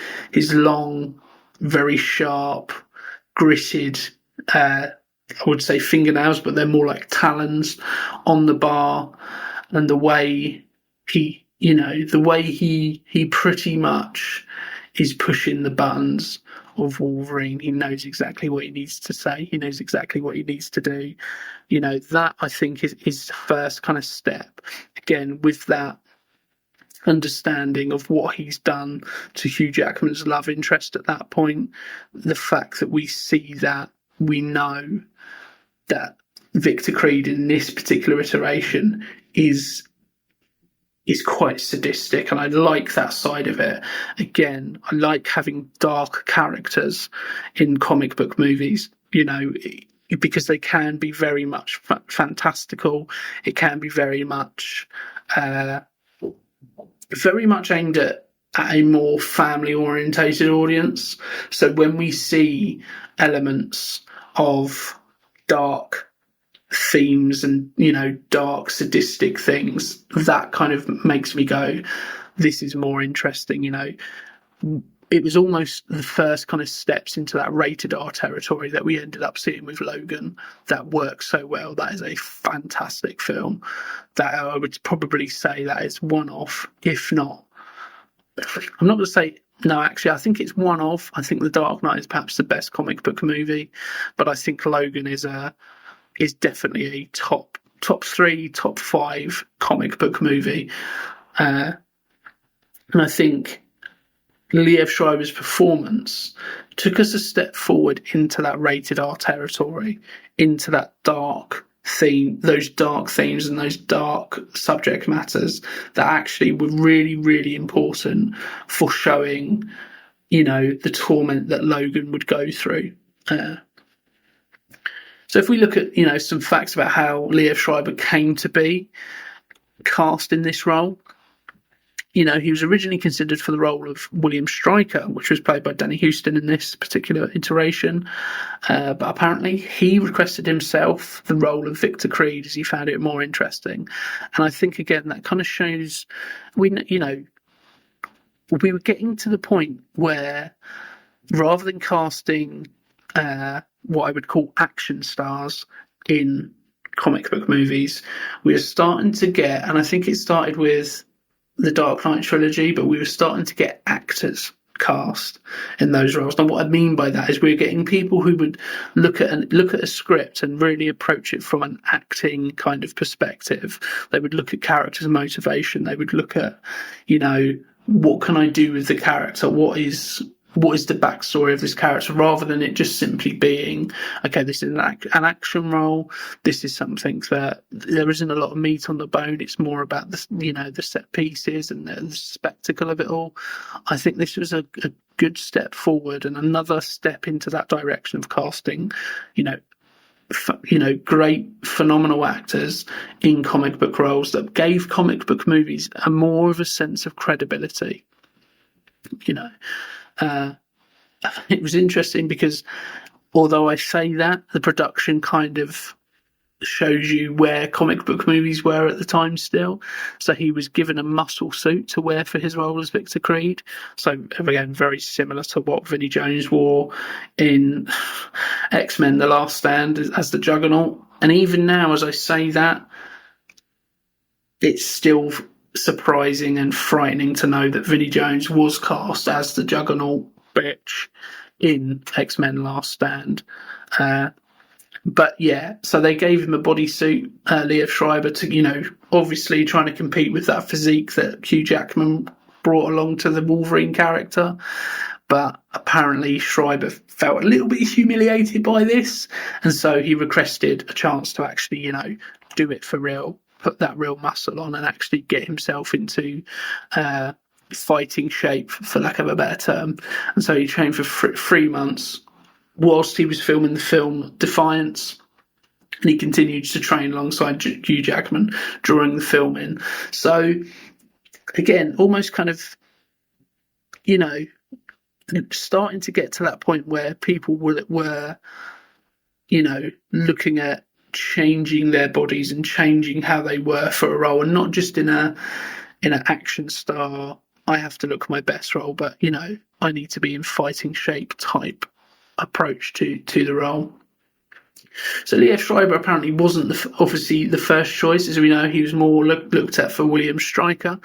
long, very sharp, gritted, I would say fingernails, but they're more like talons on the bar, and the way he pretty much is pushing the buttons of Wolverine. He knows exactly what he needs to say. He knows exactly what he needs to do. That I think is the first kind of step. Again, with that understanding of what he's done to Hugh Jackman's love interest at that point, the fact that we see that, we know that Victor Creed in this particular iteration is quite sadistic, and I like that side of it. Again, I like having dark characters in comic book movies, because they can be very much fantastical. It can be very much aimed at a more family-orientated audience. So when we see elements of dark themes and, dark sadistic things, that kind of makes me go, this is more interesting. It was almost the first kind of steps into that rated R territory that we ended up seeing with Logan that works so well. That is a fantastic film that I would probably say that is one of, if not, I'm not going to say, no, actually, I think it's one of. I think The Dark Knight is perhaps the best comic book movie, but I think Logan is definitely a top 3, top 5 comic book movie. And I think Liev Schreiber's performance took us a step forward into that rated R territory, into that dark those dark themes and those dark subject matters that actually were really, really important for showing, the torment that Logan would go through. So if we look at, some facts about how Liev Schreiber came to be cast in this role, he was originally considered for the role of William Stryker, which was played by Danny Huston in this particular iteration. But apparently he requested himself the role of Victor Creed as he found it more interesting. And I think, again, that kind of shows, we were getting to the point where rather than casting what I would call action stars in comic book movies, we were starting to get, and I think it started with the Dark Knight trilogy, but we were starting to get actors cast in those roles. Now, what I mean by that is we're getting people who would look at a script and really approach it from an acting kind of perspective. They would look at characters' motivation. They would look at, what can I do with the character? What is the backstory of this character, rather than it just simply being, okay, this is an action role. This is something that there isn't a lot of meat on the bone. It's more about the set pieces and the spectacle of it all. I think this was a good step forward and another step into that direction of casting, great, phenomenal actors in comic book roles that gave comic book movies a more of a sense of credibility. It was interesting because although I say that, the production kind of shows you where comic book movies were at the time still. So he was given a muscle suit to wear for his role as Victor Creed. So again, very similar to what Vinnie Jones wore in X-Men The Last Stand as the Juggernaut. And even now, as I say that, it's still surprising and frightening to know that Vinnie Jones was cast as the Juggernaut bitch in X-Men Last Stand. But yeah, so they gave him a bodysuit, Liev Schreiber, to, obviously trying to compete with that physique that Hugh Jackman brought along to the Wolverine character. But apparently Schreiber felt a little bit humiliated by this, and so he requested a chance to actually, do it for real, put that real muscle on and actually get himself into fighting shape, for lack of a better term. And so he trained for 3 months whilst he was filming the film Defiance, and he continued to train alongside Hugh Jackman during the filming. So again, almost kind of, starting to get to that point where people were looking at changing their bodies and changing how they were for a role, and not just in an action star, I have to look my best role, but I need to be in fighting shape type approach to the role. So Liev Schreiber apparently wasn't obviously the first choice. As we know, he was more looked at for William Stryker.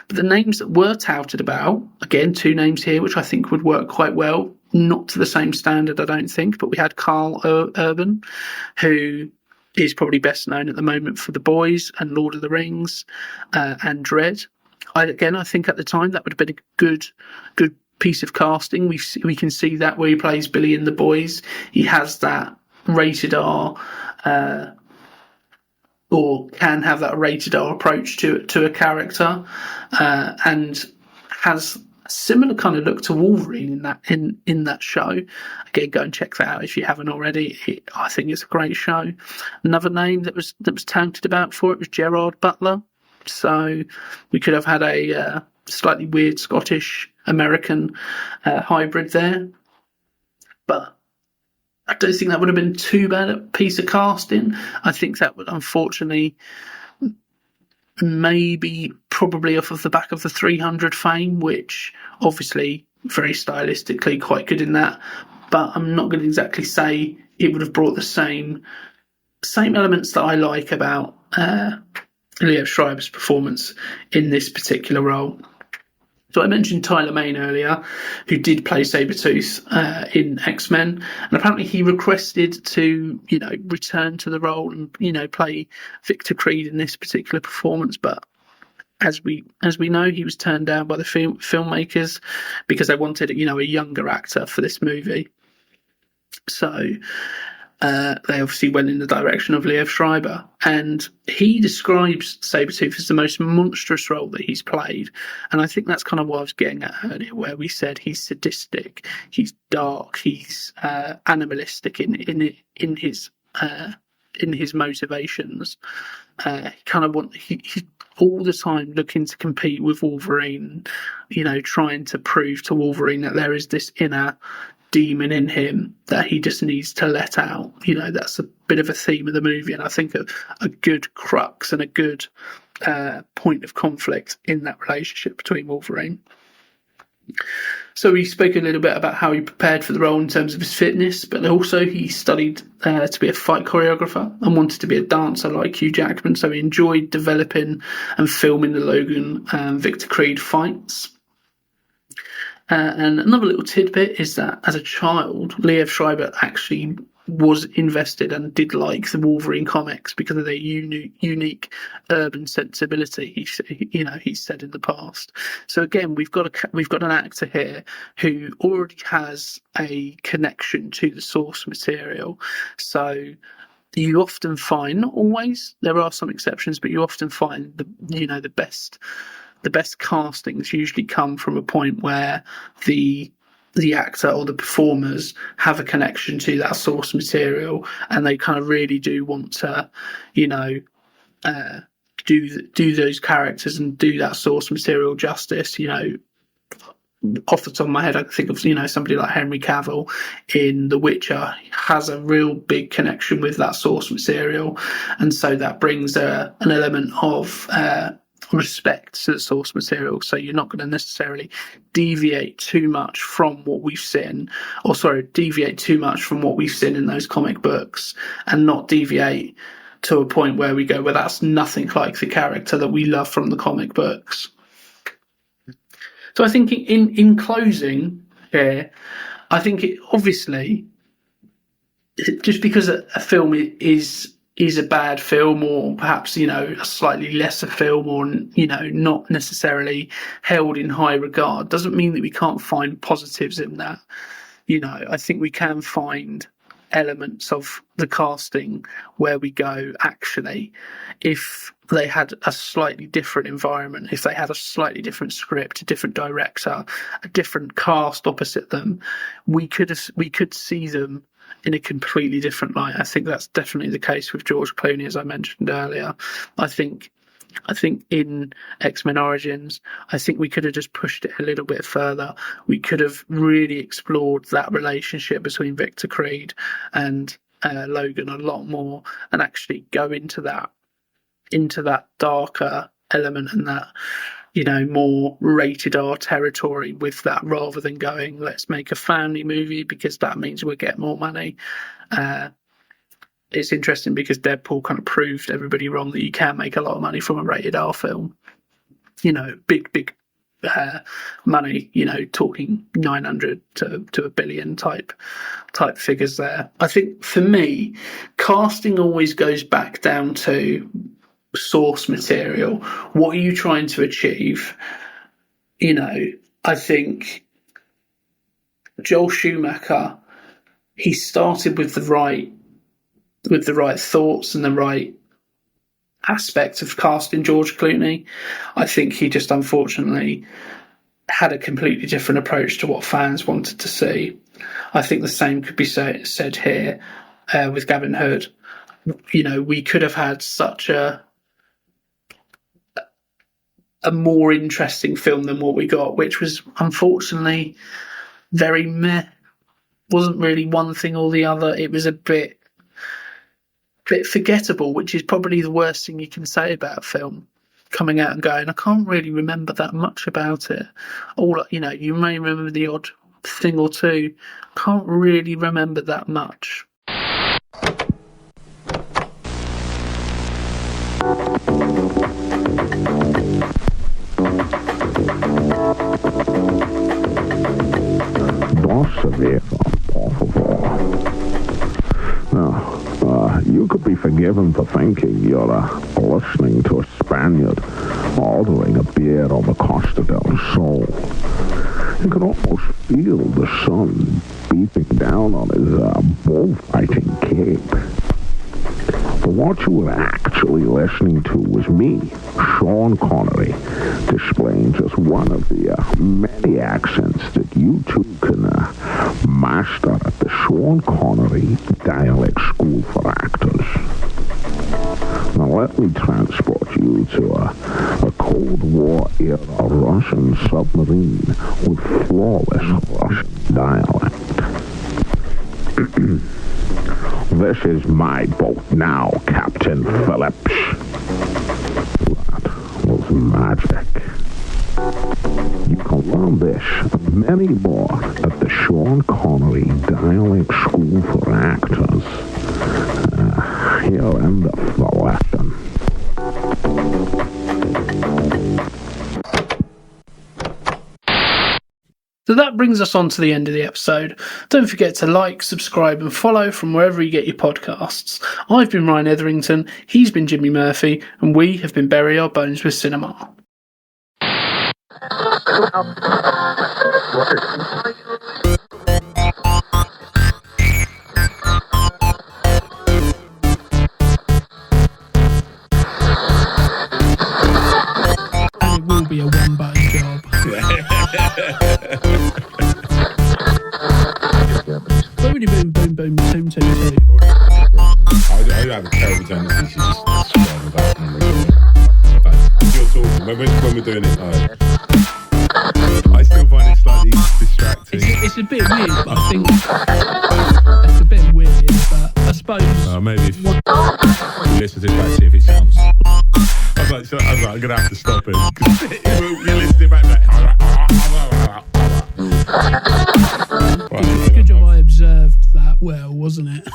But the names that were touted about, again, 2 names here, which I think would work quite well, not to the same standard, I don't think, but we had Carl Urban, who is probably best known at the moment for The Boys and Lord of the Rings and Dredd. I think at the time that would have been a good piece of casting. We can see that where he plays Billy in The Boys. He has that rated R, or can have that rated R approach to a character, and has a similar kind of look to Wolverine in that show. Again, go and check that out if you haven't already. I think it's a great show. Another name that was touted about for it was Gerard Butler. So we could have had a slightly weird Scottish American hybrid there, but I don't think that would have been too bad a piece of casting. I think that would, unfortunately, probably off of the back of the 300 fame, which obviously very stylistically quite good in that, but I'm not going to exactly say it would have brought the same elements that I like about Liev Schreiber's performance in this particular role. So I mentioned Tyler Mane earlier, who did play Sabretooth in X-Men, and apparently he requested to, return to the role and, play Victor Creed in this particular performance. But as we know, he was turned down by the filmmakers because they wanted, a younger actor for this movie. So they obviously went in the direction of Liev Schreiber, and he describes Sabretooth as the most monstrous role that he's played. And I think that's kind of what I was getting at earlier, where we said he's sadistic, he's dark, he's animalistic in his motivations. He's all the time looking to compete with Wolverine, trying to prove to Wolverine that there is this inner demon in him that he just needs to let out. That's a bit of a theme of the movie, and I think a good crux and a good point of conflict in that relationship between Wolverine. So we spoke a little bit about how he prepared for the role in terms of his fitness, but also he studied to be a fight choreographer and wanted to be a dancer like Hugh Jackman, so he enjoyed developing and filming the Logan and Victor Creed fights. And another little tidbit is that as a child, Liev Schreiber actually was invested and did like the Wolverine comics because of their unique urban sensibility. He said in the past. So again, we've got an actor here who already has a connection to the source material. So you often find, not always, there are some exceptions, but you often find the best castings usually come from a point where the actor or the performers have a connection to that source material, and they kind of really do want to, do those characters and do that source material justice. Off the top of my head, I think of somebody like Henry Cavill in The Witcher has a real big connection with that source material, and so that brings an element of respect to the source material. So you're not going to necessarily deviate too much from what we've seen, deviate too much from what we've seen in those comic books, and not deviate to a point where we go, well, that's nothing like the character that we love from the comic books. So I think in closing here, I think it obviously, just because a film is a bad film, or perhaps, a slightly lesser film, or, not necessarily held in high regard, doesn't mean that we can't find positives in that. I think we can find elements of the casting where we go, actually, if they had a slightly different environment, if they had a slightly different script, a different director, a different cast opposite them, we could see them in a completely different light. I think that's definitely the case with George Clooney, as I mentioned earlier. I think in X-Men Origins, I think we could have just pushed it a little bit further. We could have really explored that relationship between Victor Creed and Logan a lot more, and actually go into that darker element and that, more rated R territory with that, rather than going, let's make a family movie because that means we'll get more money. It's interesting because Deadpool kind of proved everybody wrong that you can make a lot of money from a rated R film. Big money, talking 900 to $1 billion type figures there. I think for me, casting always goes back down to source material. What are you trying to achieve? I think Joel Schumacher, he started with the right thoughts and the right aspect of casting George Clooney. I think he just unfortunately had a completely different approach to what fans wanted to see. I think the same could be said here with Gavin Hood. We could have had such a more interesting film than what we got, which was unfortunately very meh. Wasn't really one thing or the other. It was a bit forgettable, which is probably the worst thing you can say about a film. Coming out and going, I can't really remember that much about it. You may remember the odd thing or two. Can't really remember that much. You could be forgiven for thinking you're listening to a Spaniard ordering a beer on the Costa del Sol. You could almost feel the sun beating down on his bullfighting cape. But what you were actually listening to was me, Sean Connery, displaying just one of the many accents that you too can master at the Sean Connery Dialect School for Actors. Now let me transport you to a Cold War era Russian submarine with flawless Russian dialect. This is my boat now, Captain Phillips. That was magic. You can learn this and many more at the Sean Connery Dialect School for Actors. Here end of the lesson. So that brings us on to the end of the episode. Don't forget to like, subscribe and follow from wherever you get your podcasts. I've been Ryan Etherington, he's been Jimmy Murphy, and we have been Bury Our Bones with Cinema. And it will be a one-button job. Boom, boom, boom, boom, toom, toom, toom. I have a terrible tendency to just scroll back and record. But if you're talking, when we're doing it, I still find it slightly distracting. It's a bit weird, but I think it's a bit weird, but I suppose... maybe if you listen to it back, see if it sounds... I was like, I'm going to have to stop it. You listen to it back, Good job I observed that well, wasn't it?